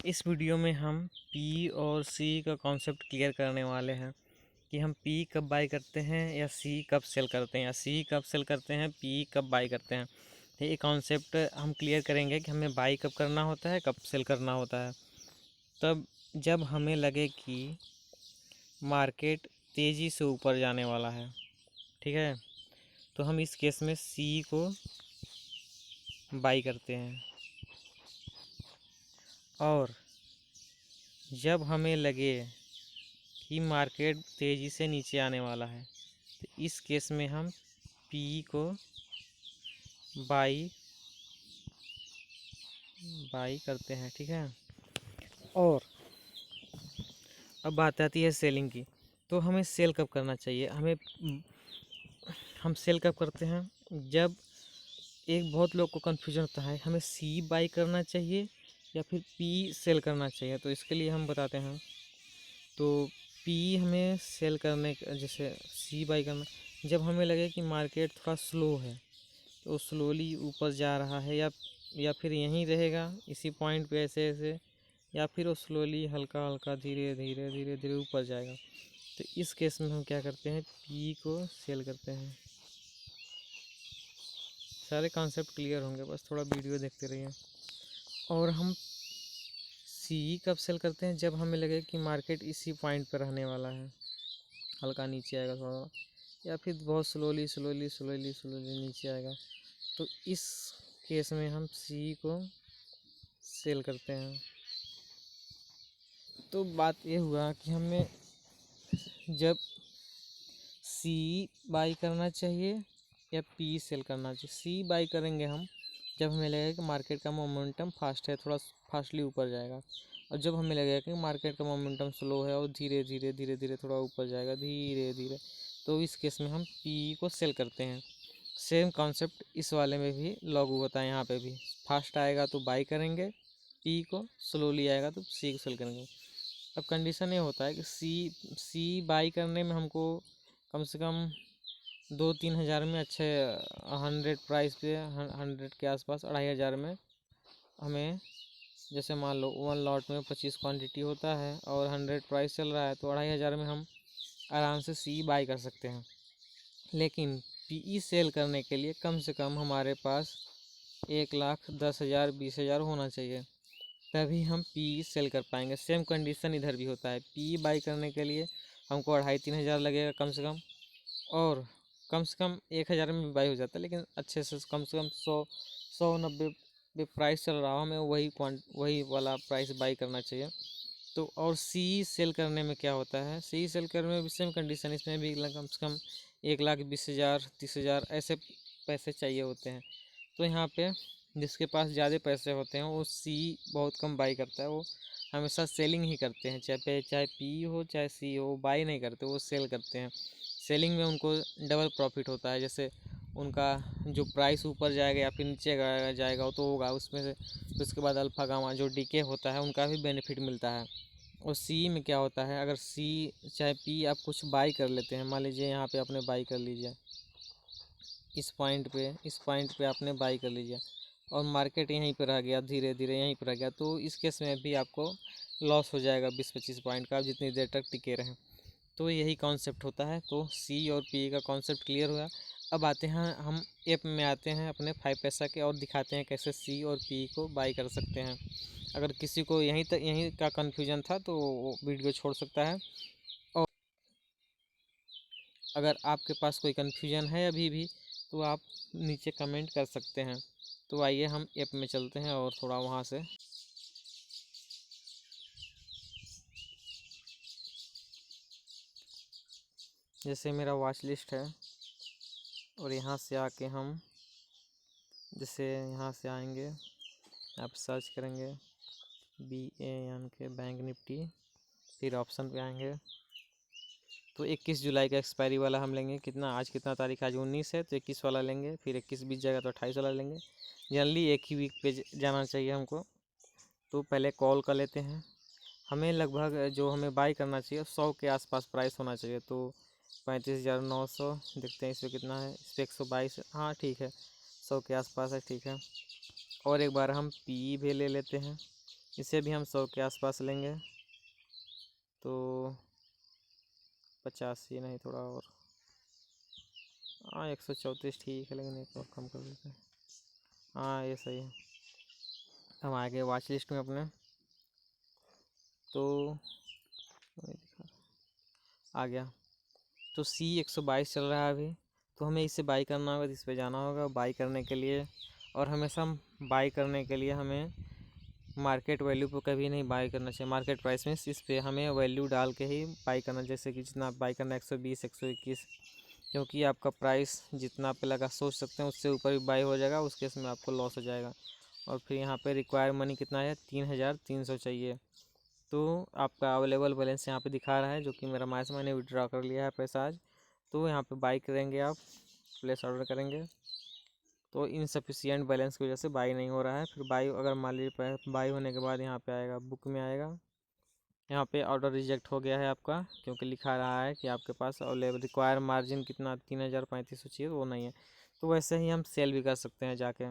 इस वीडियो में हम पी और सी का कॉन्सेप्ट क्लियर करने वाले हैं कि हम पी कब बाई करते हैं या सी कब सेल करते हैं, या सी कब सेल करते हैं, पी कब बाई करते हैं। तो ये कॉन्सेप्ट हम क्लियर करेंगे कि हमें बाई कब करना होता है, कब सेल करना होता है। तब जब हमें लगे कि मार्केट तेज़ी से ऊपर जाने वाला है, ठीक है, तो हम इस केस में सी को बाई करते हैं। और जब हमें लगे कि मार्केट तेज़ी से नीचे आने वाला है, तो इस केस में हम पी को बाई करते हैं, ठीक है। और अब बात आती है सेलिंग की। तो हमें सेल कब करना चाहिए, हम सेल कब करते हैं, जब एक बहुत लोग को कन्फ्यूजन होता है हमें सी बाई करना चाहिए या फिर पी सेल करना चाहिए। तो इसके लिए हम बताते हैं। तो पी हमें सेल करने जैसे सी बाई करना, जब हमें लगे कि मार्केट थोड़ा स्लो है, तो स्लोली ऊपर जा रहा है, या फिर यहीं रहेगा इसी पॉइंट पे ऐसे ऐसे, या फिर वो स्लोली हल्का हल्का धीरे धीरे धीरे धीरे ऊपर जाएगा। तो इस केस में हम क्या करते हैं, पी को सेल करते हैं। सारे कॉन्सेप्ट क्लियर होंगे, बस थोड़ा वीडियो देखते रहिए। और हम सी कब सेल करते हैं, जब हमें लगे कि मार्केट इसी पॉइंट पर रहने वाला है, हल्का नीचे आएगा थोड़ा, या फिर बहुत स्लोली स्लोली स्लोली स्लोली नीचे आएगा। तो इस केस में हम सी को सेल करते हैं। तो बात ये हुआ कि हमें जब सी बाई करना चाहिए या पी सेल करना चाहिए। सी बाई करेंगे हम जब हमें लगेगा कि मार्केट का मोमेंटम फास्ट है, थोड़ा फास्टली ऊपर जाएगा। और जब हमें लगेगा कि मार्केट का मोमेंटम स्लो है और धीरे धीरे धीरे धीरे थोड़ा ऊपर जाएगा धीरे धीरे, तो इस केस में हम पी को सेल करते हैं। सेम कॉन्सेप्ट इस वाले में भी लागू होता है। यहाँ पे भी फास्ट आएगा तो बाई करेंगे पी को, स्लोली आएगा तो सी को सेल करेंगे। अब कंडीशन ये होता है कि सी बाई करने में हमको कम से कम 2-3 हज़ार में अच्छे 100 प्राइस पे 100 के आसपास 2,500 में हमें, जैसे मान लो 1 लॉट में 25 क्वांटिटी होता है और 100 प्राइस चल रहा है, तो 2,500 में हम आराम से सी बाई कर सकते हैं। लेकिन पीई सेल करने के लिए कम से कम हमारे पास 1,10,000 20,000 होना चाहिए, तभी हम पी सेल कर पाएंगे। सेम कंडीशन इधर भी होता है। पी बाई करने के लिए हमको 2,500-3,000 लगेगा कम से कम 1,000 में भी बाई हो जाता है, लेकिन अच्छे से कम 100-190 पे प्राइस चल रहा हो, हमें वही वाला प्राइस बाई करना चाहिए। तो और सी सेल करने में क्या होता है, सी सेल करने में भी सेम कंडीशन, इसमें भी कम से कम 1,20,000 30,000 ऐसे पैसे चाहिए होते हैं। तो यहाँ पे जिसके पास ज़्यादा पैसे होते हैं वो सी बहुत कम बाई करता है, वो हमेशा सेलिंग ही करते हैं, चाहे पी हो चाहे सी हो, बाई नहीं करते, वो सेल करते हैं। सेलिंग में उनको डबल प्रॉफिट होता है। जैसे उनका जो प्राइस ऊपर जाएगा या फिर नीचे जाएगा तो होगा उसमें से, तो उसके बाद अल्फा गामा जो डीके होता है उनका भी बेनिफिट मिलता है। और सी में क्या होता है, अगर सी चाहे पी आप कुछ बाई कर लेते हैं, मान लीजिए यहाँ पे आपने बाई कर लीजिए, इस पॉइंट पे आपने बाई कर लीजिए और मार्केट यहीं पर रह गया, धीरे धीरे यहीं पर रह गया, तो इस केस में भी आपको लॉस हो जाएगा 20-25 पॉइंट का, आप जितनी देर तक टिके रहें। तो यही कॉन्सेप्ट होता है। तो सी और पी का कॉन्सेप्ट क्लियर हुआ। अब आते हैं हम ऐप में आते हैं अपने 5 पैसा के और दिखाते हैं कैसे सी और पी को बाई कर सकते हैं। अगर किसी को यहीं का कन्फ्यूजन था तो वो वीडियो छोड़ सकता है। और अगर आपके पास कोई कन्फ्यूजन है अभी भी, तो आप नीचे कमेंट कर सकते हैं। तो आइए हम ऐप में चलते हैं और थोड़ा वहाँ से जैसे मेरा वॉच लिस्ट है, और यहाँ से आके हम जैसे यहाँ से आएंगे, आप सर्च करेंगे BAN के बैंक निफ्टी, फिर ऑप्शन पे आएंगे तो 21 जुलाई का एक्सपायरी वाला हम लेंगे। कितना तारीख, आज 19 है तो 21 वाला लेंगे, फिर 21 बीत जाएगा तो 28 वाला लेंगे। जनरली एक ही वीक पे जाना चाहिए हमको। तो पहले कॉल कर लेते हैं। हमें लगभग जो हमें बाई करना चाहिए 100 के आसपास प्राइस होना चाहिए। तो 35,900 देखते हैं, इस पर कितना है, इस पर 122, हाँ ठीक है, 100 के आसपास है, ठीक है। और एक बार हम पी भी ले लेते हैं। इसे भी हम 100 के आसपास लेंगे, तो 85 नहीं, थोड़ा और, हाँ 134 ठीक है, लेकिन एक और कम कर देते हैं। हाँ ये सही है। हम आ गए वॉच लिस्ट में अपने, तो आ गया। तो C122 चल रहा है अभी, तो हमें इसे बाई करना होगा, तो इस पर जाना होगा बाई करने के लिए। और हमेशा बाई करने के लिए हमें मार्केट वैल्यू पर कभी नहीं बाई करना चाहिए। मार्केट प्राइस में इस पे हमें वैल्यू डाल के ही बाई करना, जैसे कि जितना बाई करना है 120 121, क्योंकि आपका प्राइस जितना आप लगा सोच सकते हैं उससे ऊपर भी बाई हो जाएगा, उस केस में आपको लॉस हो जाएगा। और फिर यहाँ पे रिक्वायर मनी कितना है, 3300 चाहिए। तो आपका अवेलेबल बैलेंस यहाँ पे दिखा रहा है, जो कि मेरा माइस मैंने विड्रॉ कर लिया है पैसा आज। तो यहाँ पे बाई करेंगे, आप प्लेस ऑर्डर करेंगे, तो इनसफिशिएंट बैलेंस की वजह से बाई नहीं हो रहा है। फिर बाई अगर मान लीजिए बाई होने के बाद यहाँ पे आएगा, बुक में आएगा, यहाँ पे ऑर्डर रिजेक्ट हो गया है आपका, क्योंकि लिखा रहा है कि आपके पास अवेलेबल रिक्वायर मार्जिन कितना 3350 चाहिए, वो नहीं है। तो वैसे ही हम सेल भी कर सकते हैं, जाके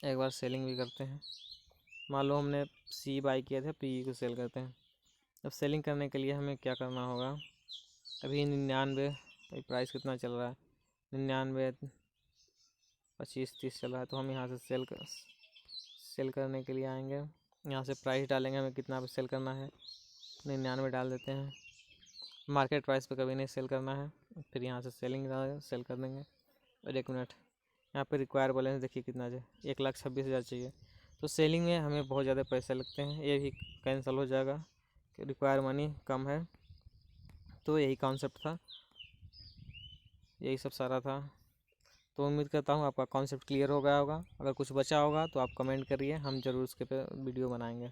एक बार सेलिंग भी करते हैं। मान लो हमने C बाई किया था, P को सेल करते हैं। अब सेलिंग करने के लिए हमें क्या करना होगा, अभी 99, भाई प्राइस कितना चल रहा है, 99 25 30 चल रहा है। तो हम यहाँ से सेल करने के लिए आएंगे, यहाँ से प्राइस डालेंगे, हमें कितना पे सेल करना है, 99 डाल देते हैं। मार्केट प्राइस पे कभी नहीं सेल करना है। फिर यहाँ से सेल कर देंगे। और 1 मिनट, यहाँ पे रिक्वायर बैलेंस देखिए कितना है, 1,26,000 चाहिए। तो सेलिंग में हमें बहुत ज़्यादा पैसे लगते हैं, ये भी कैंसिल हो जाएगा कि रिक्वायर मनी कम है। तो यही कॉन्सेप्ट था, यही सब सारा था। तो उम्मीद करता हूँ आपका कॉन्सेप्ट क्लियर हो गया होगा। अगर कुछ बचा होगा तो आप कमेंट करिए, हम ज़रूर उसके पे वीडियो बनाएंगे।